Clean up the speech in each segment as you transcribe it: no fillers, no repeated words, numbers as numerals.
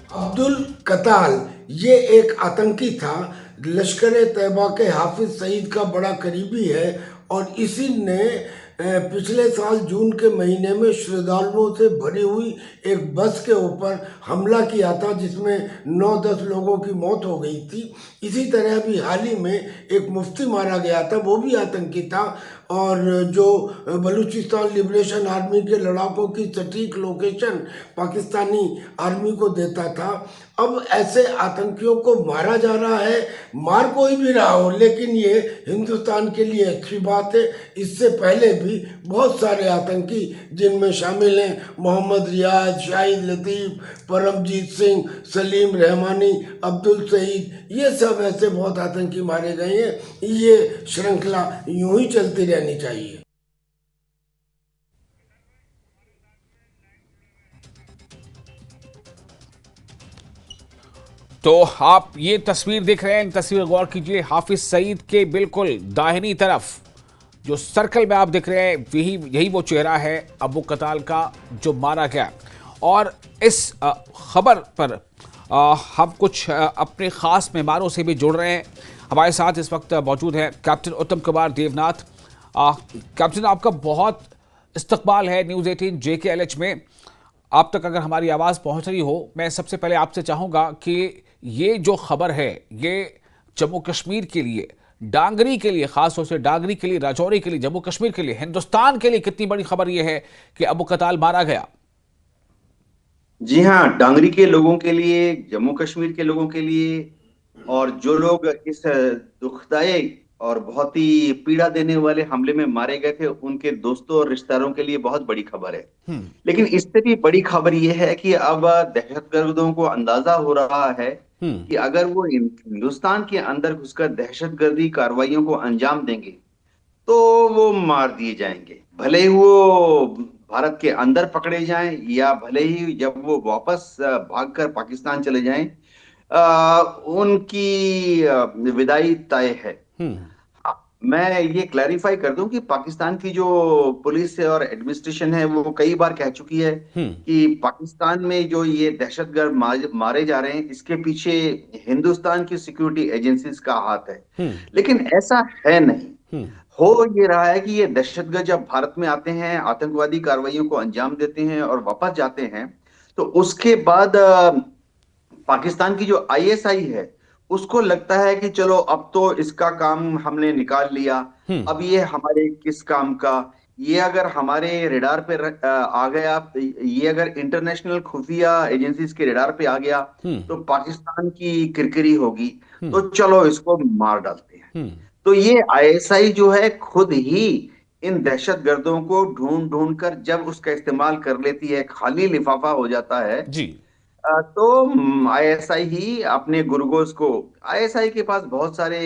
अब्दुल कताल ये एक आतंकी था। लश्कर तैयबा के हाफिज सईद का बड़ा करीबी है और इसी ने पिछले साल जून के महीने में श्रद्धालुओं से भरी हुई एक बस के ऊपर हमला किया था, जिसमें 9-10 लोगों की मौत हो गई थी। इसी तरह भी हाल ही में एक मुफ्ती मारा गया था, वो भी आतंकी था और जो बलूचिस्तान लिबरेशन आर्मी के लड़ाकों की सटीक लोकेशन पाकिस्तानी आर्मी को देता था। अब ऐसे आतंकियों को मारा जा रहा है, मार कोई भी रहा हो, लेकिन ये हिंदुस्तान के लिए अच्छी बात है। इससे पहले भी बहुत सारे आतंकी, जिनमें शामिल हैं मोहम्मद रियाज, शाहिद लतीफ़, परमजीत सिंह, सलीम रहमानी, अब्दुल सईद, ये सब ऐसे बहुत आतंकी मारे गए हैं। ये श्रृंखला यूं ही चलती रहनी चाहिए। तो आप ये तस्वीर देख रहे हैं, इन तस्वीर गौर कीजिए। हाफिज सईद के बिल्कुल दाहिनी तरफ जो सर्कल में आप देख रहे हैं, यही वो चेहरा है अबू कताल का जो मारा गया। और इस खबर पर हम कुछ अपने खास मेहमानों से भी जुड़ रहे हैं। हमारे साथ इस वक्त मौजूद है कैप्टन उत्तम कुमार देवनाथ। कैप्टन, आपका बहुत इस्तकबाल है न्यूज़ 18 JKLH में। आप तक अगर हमारी आवाज़ पहुंच रही हो, मैं सबसे पहले आपसे चाहूँगा कि ये जो खबर है, ये जम्मू कश्मीर के लिए, डांगरी के लिए, खासतौर से डांगरी के लिए, राजौरी के लिए, जम्मू कश्मीर के लिए, हिंदुस्तान के लिए कितनी बड़ी खबर यह है कि अबू कताल मारा गया। जी हाँ, डांगरी के लोगों के लिए, जम्मू कश्मीर के लोगों के लिए और जो लोग इस दुखदायी और बहुत ही पीड़ा देने वाले हमले में मारे गए थे, उनके दोस्तों और रिश्तेदारों के लिए बहुत बड़ी खबर है। लेकिन इससे भी बड़ी खबर यह है कि अब दहशतगर्दों को अंदाजा हो रहा है कि अगर वो हिंदुस्तान के अंदर घुसकर दहशतगर्दी कार्रवाइयों को अंजाम देंगे तो वो मार दिए जाएंगे, भले ही वो भारत के अंदर पकड़े जाएं या भले ही जब वो वापस भागकर पाकिस्तान चले जाएं, उनकी विदाई तय है। हाँ, मैं ये क्लैरिफाई कर दूं कि पाकिस्तान की जो पुलिस है और एडमिनिस्ट्रेशन है, वो कई बार कह चुकी है कि पाकिस्तान में जो ये दहशतगर्द मारे जा रहे हैं, इसके पीछे हिंदुस्तान की सिक्योरिटी एजेंसीज का हाथ है। लेकिन ऐसा है नहीं। हो ये रहा है कि ये दहशतगर्द जब भारत में आते हैं, आतंकवादी कार्रवाइयों को अंजाम देते हैं और वापस जाते हैं, तो उसके बाद पाकिस्तान की जो ISI है, उसको लगता है कि चलो अब तो इसका काम हमने निकाल लिया, अब ये हमारे किस काम का। ये अगर हमारे रेडार पे आ गया, ये अगर इंटरनेशनल खुफिया एजेंसीज के रेडार पे आ गया, तो पाकिस्तान की किरकिरी होगी, तो चलो इसको मार डालते हैं। तो ये ISI जो है खुद ही इन दहशतगर्दों को ढूंढ ढूंढ कर जब उसका इस्तेमाल कर लेती है, खाली लिफाफा हो जाता है, जी। तो ISI ही अपने गुर्गोज को, ISI के पास बहुत सारे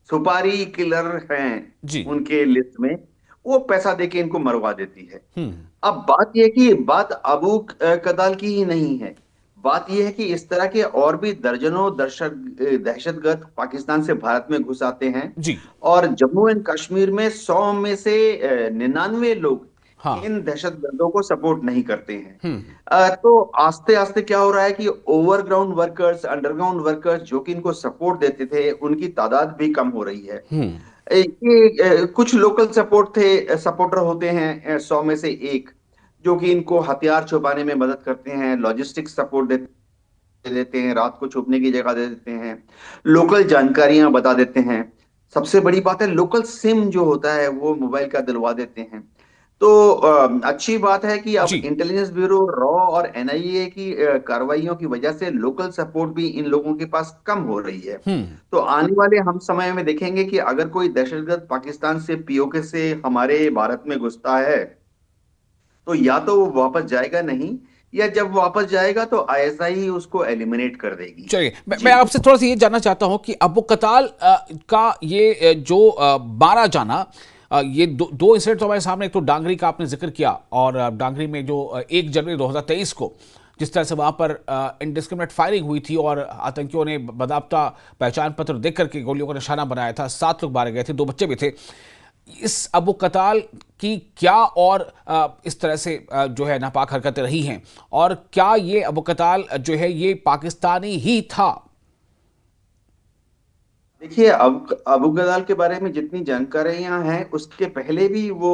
सुपारी किलर हैं जी। उनके लिस्ट में, वो पैसा देके इनको मरवा देती है। अब बात यह कि बात अबू कदाल की ही नहीं है, बात यह है कि इस तरह के और भी दर्जनों दहशतगर्द पाकिस्तान से भारत में घुस आते हैं जी। और जम्मू एंड कश्मीर में 100 में से 99 लोग हाँ। इन दहशतगर्दों को सपोर्ट नहीं करते हैं। तो आस्ते आस्ते क्या हो रहा है कि ओवरग्राउंड वर्कर्स, अंडरग्राउंड वर्कर्स जो कि इनको सपोर्ट देते थे, उनकी तादाद भी कम हो रही है। कुछ लोकल सपोर्टर होते हैं, 100 में से एक, जो कि इनको हथियार छुपाने में मदद करते हैं, लॉजिस्टिक सपोर्ट देते हैं, रात को छुपने की जगह दे देते हैं, लोकल जानकारियां बता देते हैं। सबसे बड़ी बात है, लोकल सिम जो होता है वो मोबाइल का दिलवा देते हैं। तो अच्छी बात है कि अब जी। इंटेलिजेंस ब्यूरो, रॉ और NIA की कार्रवाइयों की वजह से लोकल सपोर्ट भी इन लोगों के पास कम हो रही है। तो आने वाले हम समय में देखेंगे कि अगर कोई दहशतगर्द पाकिस्तान से, POK से हमारे भारत में घुसता है, तो या तो वो वापस जाएगा नहीं, या जब वापस जाएगा तो ISI ही उसको एलिमिनेट कर देगी। चलिए, मैं जी। आपसे थोड़ा सा ये जानना चाहता हूं कि अबू कताल का ये जो मारा जाना, ये दो इंसिडेंट तो हमारे सामने, एक तो डांगरी का आपने जिक्र किया, और डांगरी में जो 1 जनवरी 2023 को जिस तरह से वहां पर इनडिस्क्रिमिनेट फायरिंग हुई थी और आतंकियों ने बदाब्ता पहचान पत्र देख करके गोलियों का निशाना बनाया था, 7 लोग मारे गए थे, 2 बच्चे भी थे। इस अबू कताल की क्या और इस तरह से जो है नापाक हरकतें रही हैं, और क्या ये अबू कताल जो है ये पाकिस्तानी ही था? देखिए, अब अबू गदाल के बारे में जितनी जानकारियां हैं उसके पहले भी वो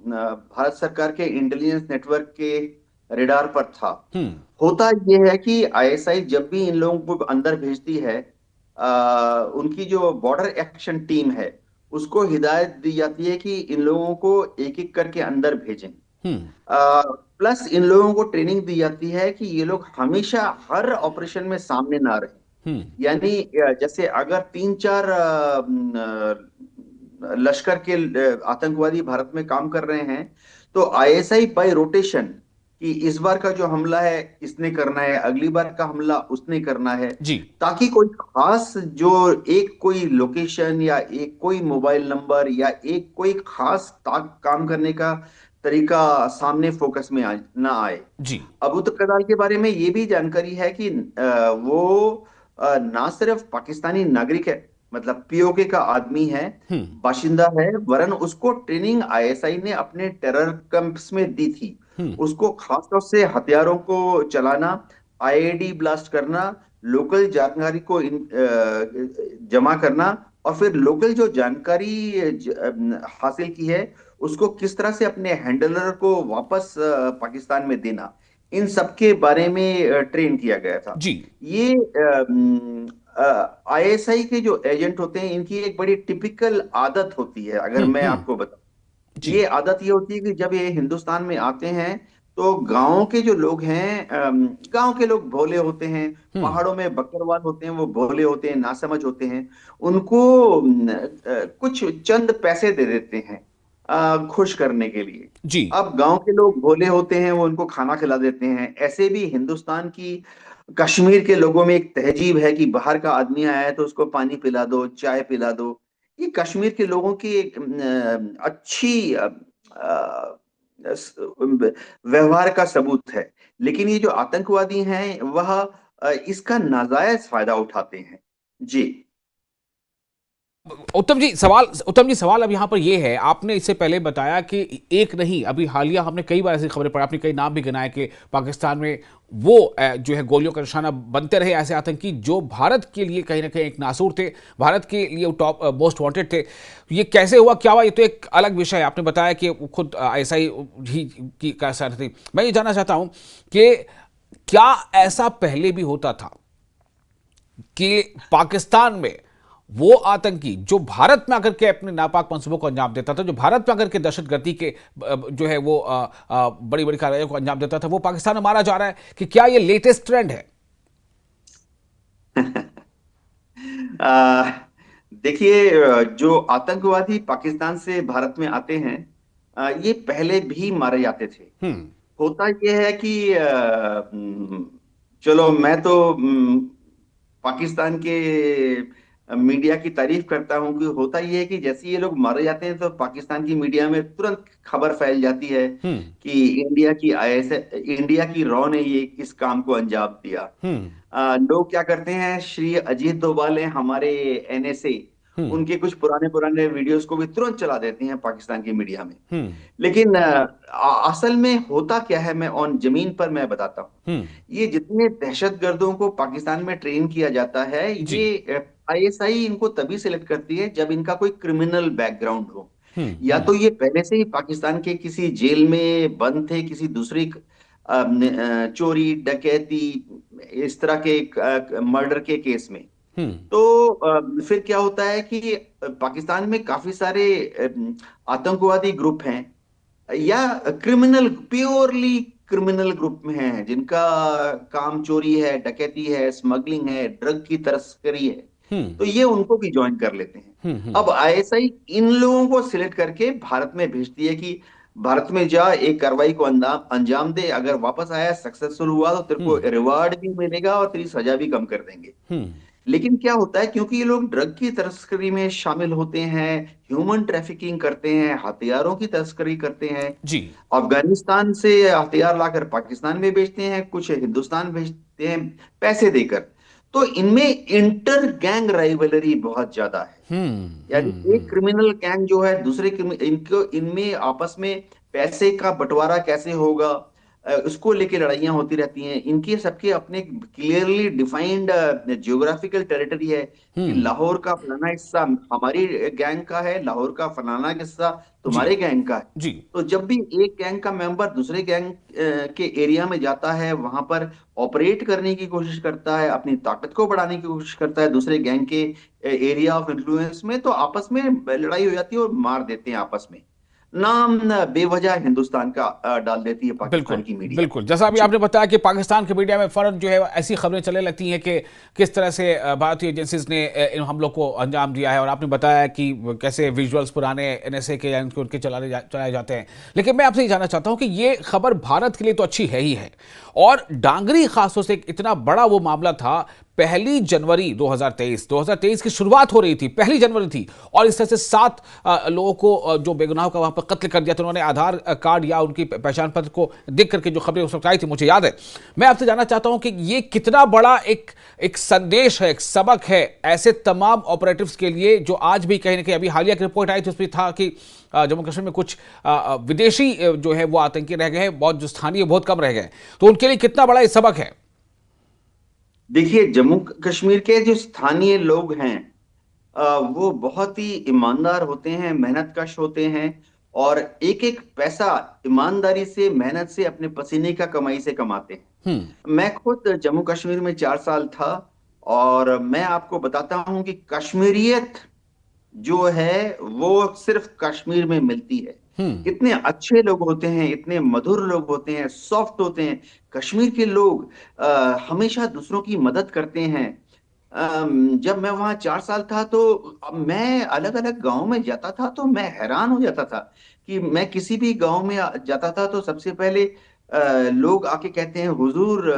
भारत सरकार के इंटेलिजेंस नेटवर्क के रेडार पर था। हम्म। होता यह है कि आईएसआई जब भी इन लोगों को अंदर भेजती है, उनकी जो बॉर्डर एक्शन टीम है उसको हिदायत दी जाती है कि इन लोगों को एक एक करके अंदर भेजें। हम्म। प्लस इन लोगों को ट्रेनिंग दी जाती है कि ये लोग हमेशा हर ऑपरेशन में सामने ना रहे। हम्म। यानी जैसे अगर तीन चार लश्कर के आतंकवादी भारत में काम कर रहे हैं तो आईएसआई बाय रोटेशन कि इस बार का जो हमला है इसने करना है, अगली बार का हमला उसने करना है, जी। ताकि कोई खास जो एक कोई लोकेशन या एक कोई मोबाइल नंबर या एक कोई खास काम करने का तरीका सामने फोकस में ना आए। जी। अबू कताल के बारे में ये भी जानकारी है कि वो ना सिर्फ पाकिस्तानी नागरिक है, मतलब पीओके का आदमी है, हम्म। बाशिंदा है, वरन उसको ट्रेनिंग आईएसआई ने अपने टेरर कैंप्स में दी थी। हम्म। उसको खासतौर से हथियारों को चलाना, आईईडी ब्लास्ट करना, लोकल जानकारी को जमा करना, और फिर लोकल जो जानकारी हासिल की है उसको किस तरह से अपने हैंडलर को वापस पाकिस्तान में देना, इन सब के बारे में ट्रेन किया गया था। जी। ये आईएसआई के जो एजेंट होते हैं इनकी एक बड़ी टिपिकल आदत होती है, अगर मैं हम्म। आपको बताऊं। जी। ये आदत ये होती है कि जब ये हिंदुस्तान में आते हैं तो गांव के जो लोग हैं, गांव के लोग भोले होते हैं, हम्म। पहाड़ों में बकरवाल होते हैं, वो भोले होते हैं, नासमझ होते हैं। उनको कुछ चंद पैसे दे देते हैं खुश करने के लिए। जी। अब गांव के लोग भोले होते हैं, वो उनको खाना खिला देते हैं। ऐसे भी हिंदुस्तान की कश्मीर के लोगों में एक तहजीब है कि बाहर का आदमी आया है तो उसको पानी पिला दो, चाय पिला दो। ये कश्मीर के लोगों की एक अच्छी व्यवहार का सबूत है। लेकिन ये जो आतंकवादी हैं वह इसका नाजायज फायदा उठाते हैं। जी। उत्तम जी सवाल अब यहाँ पर ये है, आपने इससे पहले बताया कि एक नहीं, अभी हालिया हमने कई बार ऐसी खबरें पढ़ी, आपने कई नाम भी गिनाए कि पाकिस्तान में वो जो है गोलियों का निशाना बनते रहे ऐसे आतंकी जो भारत के लिए कहीं ना कहीं एक नासूर थे, भारत के लिए टॉप मोस्ट वांटेड थे। ये कैसे हुआ, क्या हुआ, ये तो एक अलग विषय है। आपने बताया कि खुद आईएसआई ही की का असर थी। मैं ये जानना चाहता हूं कि क्या ऐसा पहले भी होता था कि पाकिस्तान में वो आतंकी जो भारत में आकर के अपने नापाक मंसूबों को अंजाम देता था, जो भारत में आकर के दहशतगर्दी के जो है वो बड़ी बड़ी कार्रवाइयों को अंजाम देता था, वो पाकिस्तान में मारा जा रहा है? कि क्या ये लेटेस्ट ट्रेंड है? आ, देखिए, जो आतंकवादी पाकिस्तान से भारत में आते हैं ये पहले भी मारे जाते थे। हम्म। होता यह है कि चलो मैं तो पाकिस्तान के मीडिया की तारीफ करता हूं कि होता यह है कि जैसे ये लोग मारे जाते हैं तो पाकिस्तान की मीडिया में तुरंत खबर फैल जाती है हम्म। कि इंडिया की रॉ ने ये इस काम को अंजाम दिया। हम्म। लोग क्या करते हैं, श्री अजीत डोभाल है हमारे एनएसए, हम्म। उनके कुछ पुराने पुराने वीडियोस को भी तुरंत चला देते हैं पाकिस्तान की मीडिया में। हम्म। लेकिन असल में होता क्या है, मैं ऑन जमीन पर मैं बताता हूँ। हम्म। ये जितने दहशतगर्दों को पाकिस्तान में ट्रेन किया जाता है, जी। ये आईएसआई इनको तभी सिलेक्ट करती है जब इनका कोई क्रिमिनल बैकग्राउंड हो। हम्म। या हम्म। तो ये पहले से ही पाकिस्तान के किसी जेल में बंद थे, किसी दूसरी चोरी डकैती इस तरह के मर्डर के केस में। हम्म। तो फिर क्या होता है कि पाकिस्तान में काफी सारे आतंकवादी ग्रुप हैं या क्रिमिनल, प्योरली क्रिमिनल ग्रुप में हैं जिनका काम चोरी है, डकैती है, स्मगलिंग है, ड्रग की तस्करी है। हम्म। तो ये उनको भी ज्वाइन कर लेते हैं। हम्म। अब आईएसआई इन लोगों को सिलेक्ट करके भारत में भेजती है कि भारत में जा, एक कार्रवाई को अंजाम अंजाम दे, अगर वापस आया सक्सेसफुल हुआ तो तेरे को हम्म। रिवार्ड भी मिलेगा और तेरी सजा भी कम कर देंगे। हम्म। लेकिन क्या होता है, क्योंकि ये लोग ड्रग की तस्करी में शामिल होते हैं, ह्यूमन ट्रैफिकिंग करते हैं, हथियारों की तस्करी करते हैं, जी। अफगानिस्तान से हथियार लाकर पाकिस्तान में बेचते हैं, कुछ हिंदुस्तान भेजते हैं पैसे देकर। तो इनमें इंटर गैंग राइवलरी बहुत ज्यादा है। यानी एक क्रिमिनल गैंग जो है दूसरे इनको इनमें आपस में पैसे का बंटवारा कैसे होगा, उसको लेके लड़ाइयां होती रहती हैं। इनके सबके अपने क्लियरली डिफाइंड जियोग्राफिकल टेरिटरी है कि हम्म। लाहौर का फलाना हिस्सा हमारी गैंग का है, लाहौर का फलाना हिस्सा जी। तुम्हारे गैंग का है। जी। तो जब भी एक गैंग का मेंबर दूसरे गैंग के एरिया में जाता है, वहां पर ऑपरेट करने की कोशिश करता है, अपनी ताकत को बढ़ाने की कोशिश करता है दूसरे गैंग के एरिया ऑफ इन्फ्लुएंस में, तो आपस में लड़ाई हो जाती है और मार देते हैं आपस में। नाम बेवजह हिंदुस्तान का डाल देती है पाकिस्तान बिल्कुल। की मीडिया। बिल्कुल, जैसा अभी जी। आपने बताया कि पाकिस्तान के मीडिया में फर्ज जो है ऐसी खबरें चलने लगती हैं कि किस तरह से भारतीय एजेंसीज ने इन हमलों को अंजाम दिया है, और आपने बताया कि कैसे विजुअल्स पुराने एनएसए के या उनके चलाए जाते हैं। लेकिन मैं आपसे ये जानना चाहता हूं कि ये खबर भारत के लिए तो अच्छी है ही है, और डांगरी खासतौर से इतना बड़ा वो मामला था। 1 जनवरी 2023 की शुरुआत हो रही थी, 1 जनवरी थी, और इस तरह से 7 लोगों को जो बेगुनाहों का वहां पर कत्ल कर दिया था। उन्होंने आधार कार्ड या उनकी पहचान पत्र को देख करके जो खबरें उस वक्त आई थी, मुझे याद है। मैं आपसे जानना चाहता हूं कि ये कितना बड़ा एक संदेश है, एक सबक है ऐसे तमाम ऑपरेटिव्स के लिए, जो आज भी कहीं ना कहीं, अभी हालिया की रिपोर्ट आई थी उसमें था कि जम्मू कश्मीर में कुछ विदेशी जो है वो आतंकी रह गए हैं, बहुत जो स्थानीय बहुत कम रह गए। तो उनके लिए कितना बड़ा ये सबक है? देखिए, जम्मू कश्मीर के जो स्थानीय लोग हैं वो बहुत ही ईमानदार होते हैं, मेहनतकश होते हैं, और एक एक पैसा ईमानदारी से, मेहनत से, अपने पसीने का कमाई से कमाते हैं। मैं खुद जम्मू कश्मीर में 4 साल था, और मैं आपको बताता हूं कि कश्मीरियत जो है वो सिर्फ कश्मीर में मिलती है। इतने अच्छे लोग होते हैं, इतने मधुर लोग होते हैं, सॉफ्ट होते हैं कश्मीर के लोग। हमेशा दूसरों की मदद करते हैं। जब मैं वहाँ 4 साल था तो मैं अलग अलग गांव में जाता था, तो मैं हैरान हो जाता था कि मैं किसी भी गांव में जाता था तो सबसे पहले लोग आके कहते हैं, हुजूर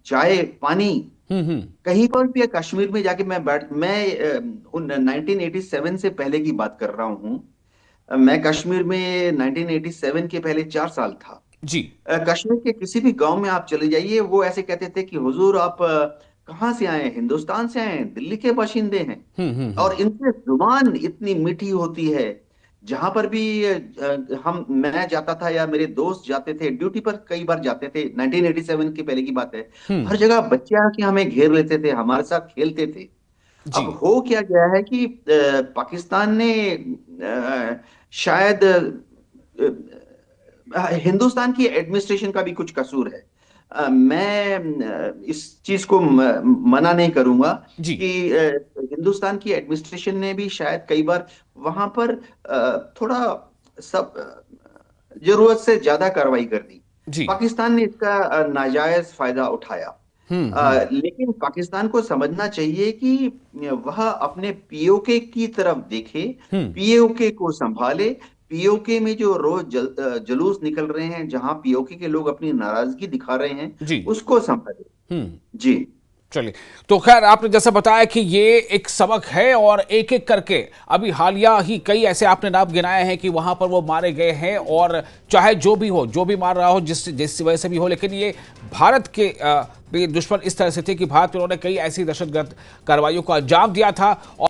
चाय पानी। कहीं पर भी कश्मीर में जाके मैं 1987 से पहले की बात कर रहा हूँ। मैं कश्मीर में 1987 के पहले 4 साल था। जी। कश्मीर के किसी भी गांव में आप चले जाइए, वो ऐसे कहते थे कि हुजूर आप कहाँ से आए हैं? हिंदुस्तान से आए हैं, दिल्ली के बाशिंदे हैं। और इनकी जुबान इतनी मीठी होती है। जहां पर भी मैं जाता था या मेरे दोस्त जाते थे ड्यूटी पर, कई बार जाते थे, 1987 के पहले की बात है, हर जगह बच्चे आके हमें घेर लेते थे, हमारे साथ खेलते थे। जी। अब हो क्या गया है कि पाकिस्तान ने शायद हिंदुस्तान की एडमिनिस्ट्रेशन का भी कुछ कसूर है। मैं इस चीज को मना नहीं करूंगा जी। कि हिंदुस्तान की एडमिनिस्ट्रेशन ने भी शायद कई बार वहां पर थोड़ा सब जरूरत से ज्यादा कार्रवाई कर दी। जी। पाकिस्तान ने इसका नाजायज फायदा उठाया। लेकिन पाकिस्तान को समझना चाहिए कि वह अपने पीओके की तरफ देखे, पीओके को संभाले। पीओके में जो रोज जुलूस निकल रहे हैं, जहां पीओके के लोग अपनी नाराजगी दिखा रहे हैं, जी। उसको संभाले। जी। चलिए, तो खैर आपने जैसा बताया कि ये एक सबक है, और एक एक करके अभी हालिया ही कई ऐसे आपने नाम गिनाए हैं कि वहां पर वो मारे गए हैं, और चाहे जो भी हो, जो भी मार रहा हो, जिस वजह से भी हो, लेकिन ये भारत के दुश्मन इस तरह से थे कि भारत में उन्होंने कई ऐसी दहशतगर्द कार्रवाइयों को अंजाम दिया था। और